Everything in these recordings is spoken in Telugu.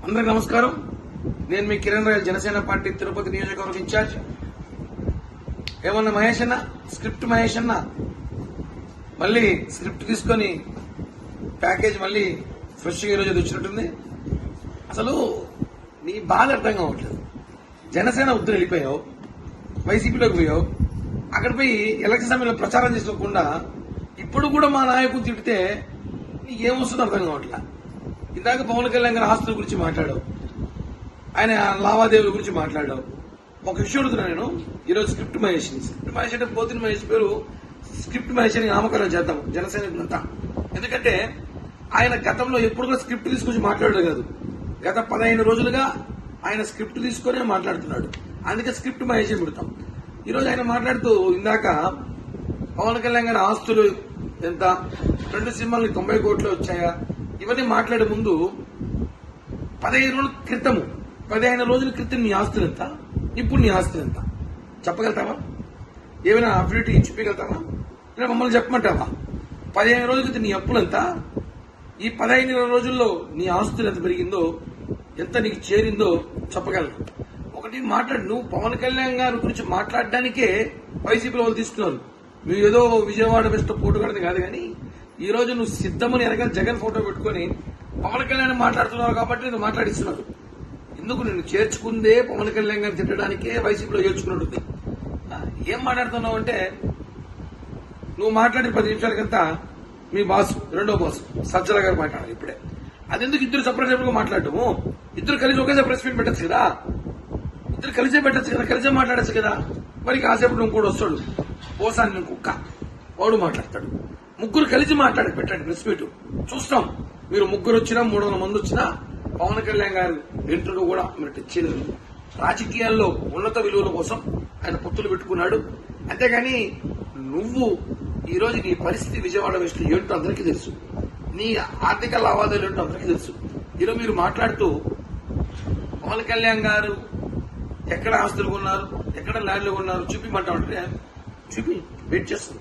అందరికి నమస్కారం. నేను మీ కిరణ్ రాయల్, జనసేన పార్టీ తిరుపతి నియోజకవర్గ ఇన్ఛార్జ్. ఏమన్నా మహేష్ అన్న, స్క్రిప్ట్ మహేష్ అన్న మళ్ళీ స్క్రిప్ట్ తీసుకొని ప్యాకేజ్ మళ్ళీ ఫ్రెష్ గా ఈరోజు వచ్చినట్టుంది. అసలు నీ బాధ అర్థం కావట్లేదు. జనసేన ఉత్తర వెళ్ళిపోయావు, వైసీపీలోకి పోయావు, అక్కడ పోయి ఎలక్షన్ సమయంలో ప్రచారం చేసుకోకుండా ఇప్పుడు కూడా మా నాయకులు తిడితే నీకేమొస్తుందో అర్థం కావట్లేదు. ఇందాక పవన్ కళ్యాణ్ గారి ఆస్తుల గురించి మాట్లాడావు, ఆయన లావాదేవీల గురించి మాట్లాడావు. ఒక విషయం అడుగుతున్నా నేను, ఈరోజు స్క్రిప్ట్ మహేష్ అంటే పోతిన మహేష్ పేరు స్క్రిప్ట్ మహేష్ అని నామకరణం చేద్దాం జనసేనకులంతా. ఎందుకంటే ఆయన గతంలో ఎప్పుడు కూడా స్క్రిప్ట్ తీసుకొచ్చి మాట్లాడదు కాదు. గత 15 రోజులుగా ఆయన స్క్రిప్ట్ తీసుకునే మాట్లాడుతున్నాడు. అందుకే స్క్రిప్ట్ మహేష్ పెడతాం. ఈరోజు ఆయన మాట్లాడుతూ ఇందాక పవన్ కళ్యాణ్ గారి ఆస్తులు ఎంత, 2 సినిమాలు 90 కోట్లు వచ్చాయా, ఇవన్నీ మాట్లాడే ముందు 15 రోజుల క్రితం నీ ఆస్తులు ఎంత, ఇప్పుడు నీ ఆస్తులు ఎంత చెప్పగలుగుతావా? ఏమైనా అభివృద్ధి చూపించగలుగుతావా? ఇలా మమ్మల్ని చెప్పమంటావా? 15 రోజుల క్రితం నీ అప్పులు ఎంత, ఈ 15 రోజుల్లో నీ ఆస్తులు ఎంత పెరిగిందో, ఎంత నీకు చేరిందో చెప్పగలరు. ఒకటి మాట్లాడు. నువ్వు పవన్ కళ్యాణ్ గారి గురించి మాట్లాడడానికే వైసీపీ వాళ్ళు తీసుకున్నారు. నువ్వు ఏదో విజయవాడ వెస్ట్ పోటు కడది కాదు, కానీ ఈ రోజు నువ్వు సిద్ధమని వెనకాల జగన్ ఫోటో పెట్టుకుని పవన్ కళ్యాణ్ మాట్లాడుతున్నావు కాబట్టి నువ్వు మాట్లాడిస్తున్నావు. ఎందుకు నిన్ను చేర్చుకుందే పవన్ కళ్యాణ్ గారిని తిట్టడానికే వైసీపీలో చేర్చుకున్నట్టుంది. ఏం మాట్లాడుతున్నావు అంటే, నువ్వు మాట్లాడిన 10 నిమిషాలకంతా మీ బాసు, రెండో బాసు సజ్జల గారు మాట్లాడాలి ఇప్పుడే. అది ఎందుకు ఇద్దరు సపరేట్ గా మాట్లాడటము? ఇద్దరు కలిసి ఒకేసారి ప్రెస్ మీట్ పెట్టచ్చు కదా, ఇద్దరు కలిసే పెట్టచ్చు కదా, కలిసే మాట్లాడచ్చు కదా. మరి కాసేపు నువ్వు కూడా వస్తాడు, పోసాన్ని కుక్క వాడు మాట్లాడతాడు. ముగ్గురు కలిసి మాట్లాడి పెట్టండి ప్రెస్ మీట్, చూస్తాం. మీరు ముగ్గురు వచ్చినా 300 మంది వచ్చినా పవన్ కళ్యాణ్ గారు ఇంటర్వ్యూ కూడా మీరు తెచ్చేది. రాజకీయాల్లో ఉన్నత విలువల కోసం ఆయన పొత్తులు పెట్టుకున్నాడు. అంతేగాని నువ్వు ఈ రోజు నీ పరిస్థితి విజయవాడ వెస్ట్ ఏంటో అందరికీ తెలుసు, నీ ఆర్థిక లావాదేవీలు ఏంటో అందరికీ తెలుసు. ఈరోజు మీరు మాట్లాడుతూ పవన్ కళ్యాణ్ గారు ఎక్కడ ఆస్తులు కొన్నారు, ఎక్కడ ల్యాండ్లు కొన్నారు చూపిమంటావు. చూపి, వెయిట్ చేస్తాం.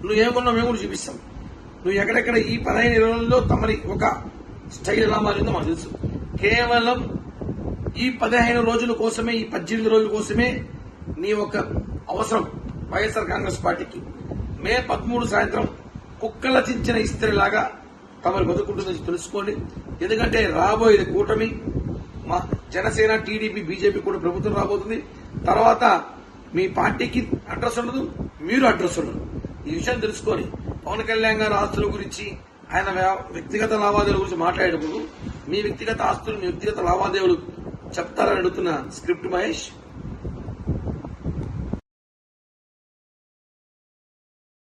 నువ్వు ఏమన్నావు మేము కూడా చూపిస్తాం. నువ్వు ఎక్కడెక్కడ ఈ 15 రోజుల్లో తమరి ఒక స్టైల్ ఎలా మారిందో మాకు తెలుసు. కేవలం ఈ 15 రోజుల కోసమే, ఈ 18 రోజుల కోసమే నీ ఒక అవసరం వైఎస్ఆర్ కాంగ్రెస్ పార్టీకి. మే 13 సాయంత్రం కుక్కల చించిన ఇస్త్రీలాగా తమరు బతుకుంటుందని తెలుసుకోండి. ఎందుకంటే రాబోయేది కూటమి, మా జనసేన, టీడీపీ, బీజేపీ కూడా ప్రభుత్వం రాబోతుంది. తర్వాత మీ పార్టీకి అడ్రస్ ఉండదు, మీరు అడ్రస్ ఉండదు. ఈ విషయం తెలుసుకొని పవన్ కళ్యాణ్ గారి ఆస్తుల గురించి, ఆయన వ్యక్తిగత లావాదేవీల గురించి మాట్లాడేటప్పుడు మీ వ్యక్తిగత ఆస్తులు, మీ వ్యక్తిగత లావాదేవీలు చెప్తారని అడుగుతున్న స్క్రిప్ట్ మహేష్.